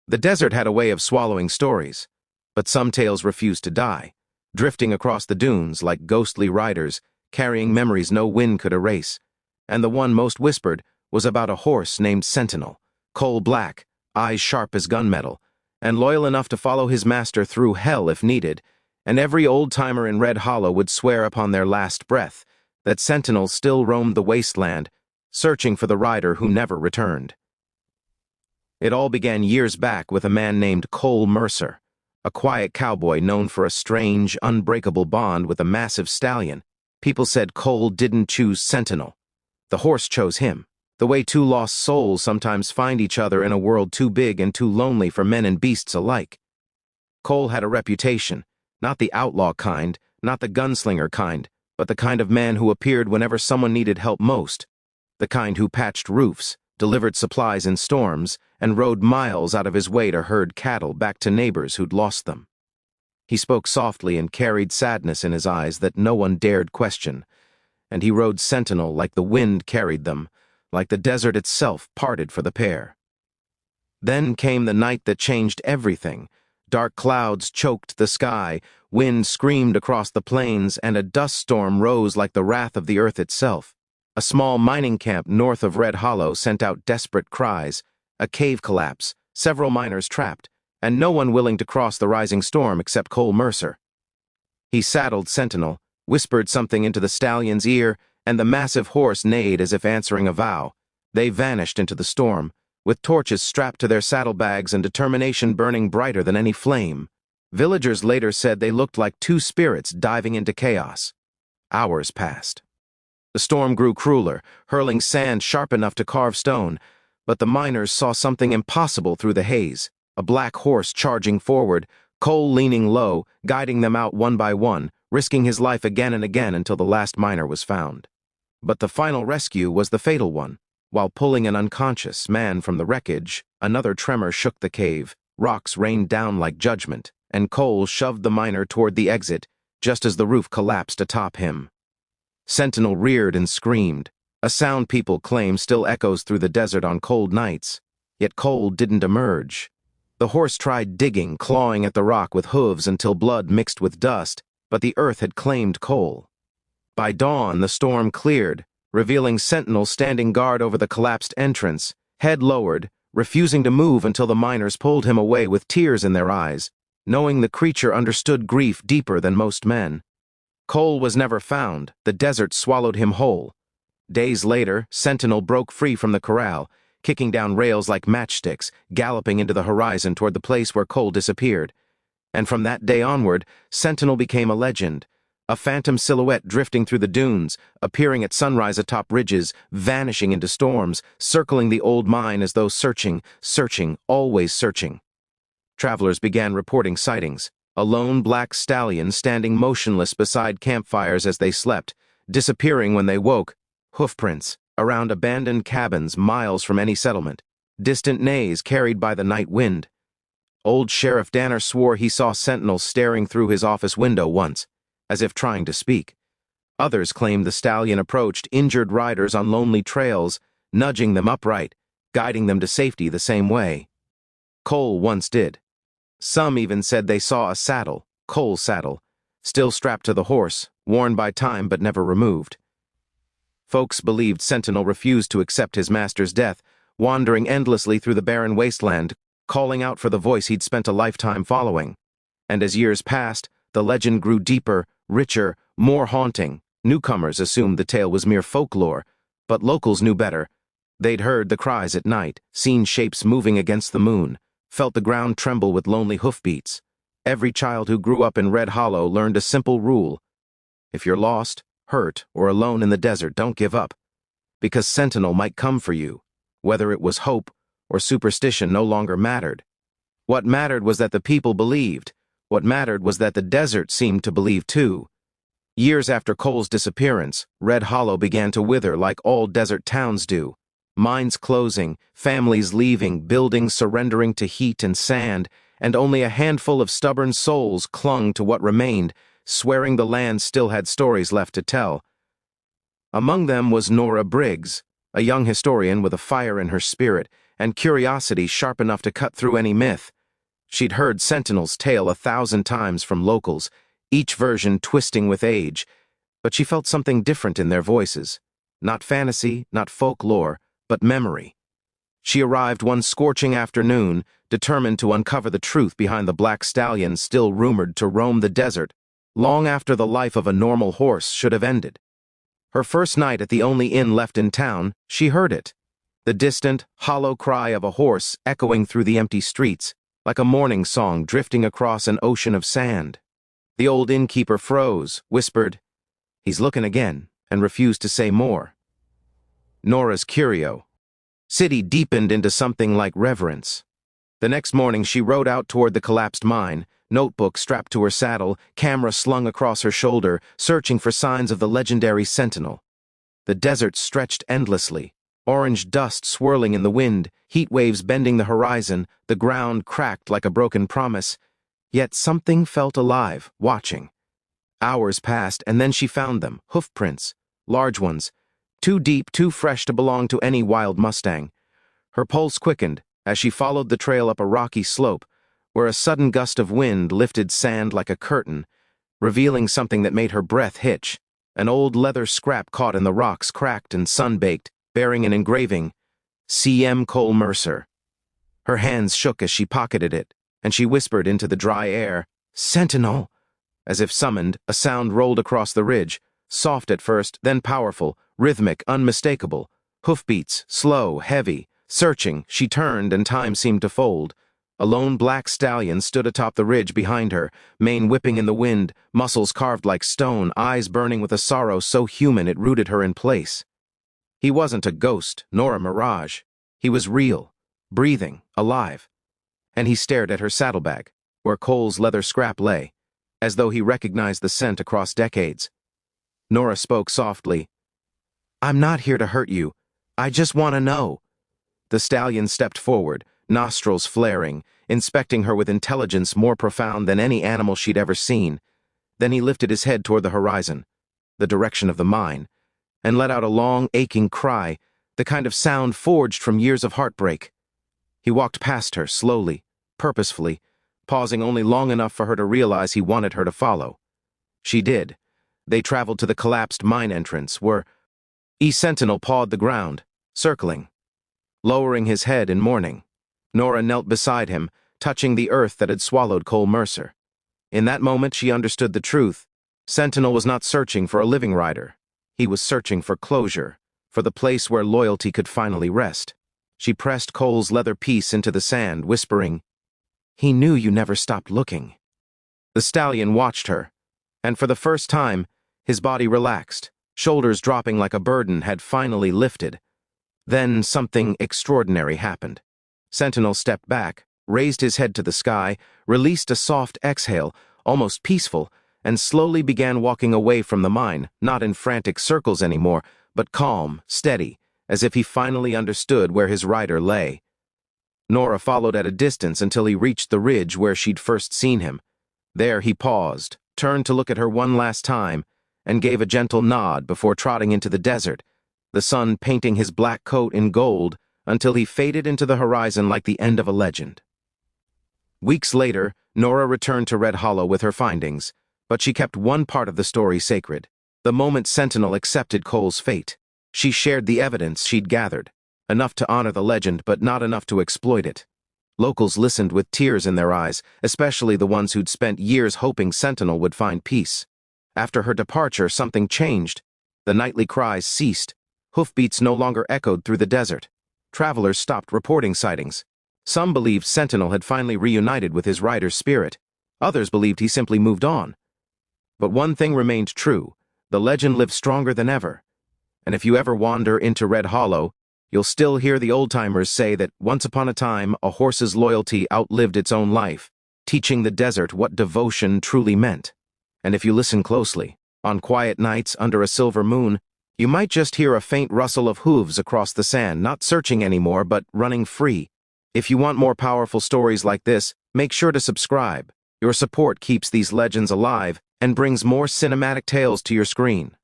The desert had a way of swallowing stories, but some tales refused to die, drifting across the dunes like ghostly riders, carrying memories no wind could erase. And the one most whispered was about a horse named Sentinel, coal-black, eyes sharp as gunmetal, and loyal enough to follow his master through hell if needed, and every old-timer in Red Hollow would swear upon their last breath that Sentinel still roamed the wasteland, searching for the rider who never returned. It all began years back with a man named Cole Mercer, a quiet cowboy known for a strange, unbreakable bond with a massive stallion. People said Cole didn't choose Sentinel. The horse chose him, the way two lost souls sometimes find each other in a world too big and too lonely for men and beasts alike. Cole had a reputation, not the outlaw kind, not the gunslinger kind, but the kind of man who appeared whenever someone needed help most, the kind who patched roofs, delivered supplies in storms, and rode miles out of his way to herd cattle back to neighbors who'd lost them. He spoke softly and carried sadness in his eyes that no one dared question, and he rode Sentinel like the wind carried them, like the desert itself parted for the pair. Then came the night that changed everything. Dark clouds choked the sky, wind screamed across the plains, and a dust storm rose like the wrath of the earth itself. A small mining camp north of Red Hollow sent out desperate cries, a cave collapse, several miners trapped, and no one willing to cross the rising storm except Cole Mercer. He saddled Sentinel, whispered something into the stallion's ear, and the massive horse neighed as if answering a vow. They vanished into the storm, with torches strapped to their saddlebags and determination burning brighter than any flame. Villagers later said they looked like two spirits diving into chaos. Hours passed. The storm grew crueler, hurling sand sharp enough to carve stone, but the miners saw something impossible through the haze, a black horse charging forward, Cole leaning low, guiding them out one by one, risking his life again and again until the last miner was found. But the final rescue was the fatal one. While pulling an unconscious man from the wreckage, another tremor shook the cave, rocks rained down like judgment, and Cole shoved the miner toward the exit, just as the roof collapsed atop him. Sentinel reared and screamed, a sound people claim still echoes through the desert on cold nights, yet Cole didn't emerge. The horse tried digging, clawing at the rock with hooves until blood mixed with dust, but the earth had claimed Cole. By dawn, the storm cleared, revealing Sentinel standing guard over the collapsed entrance, head lowered, refusing to move until the miners pulled him away with tears in their eyes, knowing the creature understood grief deeper than most men. Cole was never found, the desert swallowed him whole. Days later, Sentinel broke free from the corral, kicking down rails like matchsticks, galloping into the horizon toward the place where Cole disappeared. And from that day onward, Sentinel became a legend, a phantom silhouette drifting through the dunes, appearing at sunrise atop ridges, vanishing into storms, circling the old mine as though searching, always searching. Travelers began reporting sightings, a lone black stallion standing motionless beside campfires as they slept, disappearing when they woke, hoofprints around abandoned cabins miles from any settlement, distant neighs carried by the night wind. Old Sheriff Danner swore he saw Sentinel staring through his office window once, as if trying to speak. Others claimed the stallion approached injured riders on lonely trails, nudging them upright, guiding them to safety the same way. Cole once did. Some even said they saw a saddle, Cole's saddle, still strapped to the horse, worn by time but never removed. Folks believed Sentinel refused to accept his master's death, wandering endlessly through the barren wasteland, calling out for the voice he'd spent a lifetime following. And as years passed, the legend grew deeper, richer, more haunting. Newcomers assumed the tale was mere folklore, but locals knew better. They'd heard the cries at night, seen shapes moving against the moon, felt the ground tremble with lonely hoofbeats. Every child who grew up in Red Hollow learned a simple rule. If you're lost, hurt, or alone in the desert, don't give up, because Sentinel might come for you. Whether it was hope or superstition no longer mattered. What mattered was that the people believed. What mattered was that the desert seemed to believe too. Years after Cole's disappearance, Red Hollow began to wither like all desert towns do. Mines closing, families leaving, buildings surrendering to heat and sand, and only a handful of stubborn souls clung to what remained, swearing the land still had stories left to tell. Among them was Nora Briggs, a young historian with a fire in her spirit and curiosity sharp enough to cut through any myth. She'd heard Sentinel's tale 1,000 times from locals, each version twisting with age, but she felt something different in their voices. Not fantasy, not folklore, but memory. She arrived one scorching afternoon, determined to uncover the truth behind the black stallion still rumored to roam the desert, long after the life of a normal horse should have ended. Her first night at the only inn left in town, she heard it. The distant, hollow cry of a horse echoing through the empty streets, like a morning song drifting across an ocean of sand. The old innkeeper froze, whispered, "He's looking again," and refused to say more. Nora's city deepened into something like reverence. The next morning she rode out toward the collapsed mine, notebook strapped to her saddle, camera slung across her shoulder, searching for signs of the legendary Sentinel. The desert stretched endlessly, orange dust swirling in the wind, heat waves bending the horizon, the ground cracked like a broken promise. Yet something felt alive, watching. Hours passed, and then she found them, hoof prints, large ones, too deep, too fresh to belong to any wild Mustang. Her pulse quickened as she followed the trail up a rocky slope, where a sudden gust of wind lifted sand like a curtain, revealing something that made her breath hitch. An old leather scrap caught in the rocks, cracked and sun-baked, bearing an engraving, C.M. Cole Mercer. Her hands shook as she pocketed it, and she whispered into the dry air, "Sentinel!" As if summoned, a sound rolled across the ridge, soft at first, then powerful, rhythmic, unmistakable. Hoofbeats, slow, heavy. Searching, she turned and time seemed to fold. A lone black stallion stood atop the ridge behind her, mane whipping in the wind, muscles carved like stone, eyes burning with a sorrow so human it rooted her in place. He wasn't a ghost, nor a mirage. He was real, breathing, alive. And he stared at her saddlebag, where Cole's leather scrap lay, as though he recognized the scent across decades. Nora spoke softly. "I'm not here to hurt you. I just want to know." The stallion stepped forward, nostrils flaring, inspecting her with intelligence more profound than any animal she'd ever seen. Then he lifted his head toward the horizon, the direction of the mine, and let out a long, aching cry, the kind of sound forged from years of heartbreak. He walked past her, slowly, purposefully, pausing only long enough for her to realize he wanted her to follow. She did. They traveled to the collapsed mine entrance, where Sentinel pawed the ground, circling. Lowering his head in mourning, Nora knelt beside him, touching the earth that had swallowed Cole Mercer. In that moment she understood the truth. Sentinel was not searching for a living rider. He was searching for closure, for the place where loyalty could finally rest. She pressed Cole's leather piece into the sand, whispering, "He knew you never stopped looking." The stallion watched her, and for the first time, his body relaxed, shoulders dropping like a burden had finally lifted. Then something extraordinary happened. Sentinel stepped back, raised his head to the sky, released a soft exhale, almost peaceful, and slowly began walking away from the mine, not in frantic circles anymore, but calm, steady, as if he finally understood where his rider lay. Nora followed at a distance until he reached the ridge where she'd first seen him. There he paused, turned to look at her one last time, and gave a gentle nod before trotting into the desert, the sun painting his black coat in gold until he faded into the horizon like the end of a legend. Weeks later, Nora returned to Red Hollow with her findings, but she kept one part of the story sacred. The moment Sentinel accepted Cole's fate, she shared the evidence she'd gathered, enough to honor the legend but not enough to exploit it. Locals listened with tears in their eyes, especially the ones who'd spent years hoping Sentinel would find peace. After her departure, something changed. The nightly cries ceased. Hoofbeats no longer echoed through the desert. Travelers stopped reporting sightings. Some believed Sentinel had finally reunited with his rider's spirit. Others believed he simply moved on. But one thing remained true. The legend lived stronger than ever. And if you ever wander into Red Hollow, you'll still hear the old-timers say that once upon a time a horse's loyalty outlived its own life, teaching the desert what devotion truly meant. And if you listen closely, on quiet nights under a silver moon, you might just hear a faint rustle of hooves across the sand, not searching anymore, but running free. If you want more powerful stories like this, make sure to subscribe. Your support keeps these legends alive and brings more cinematic tales to your screen.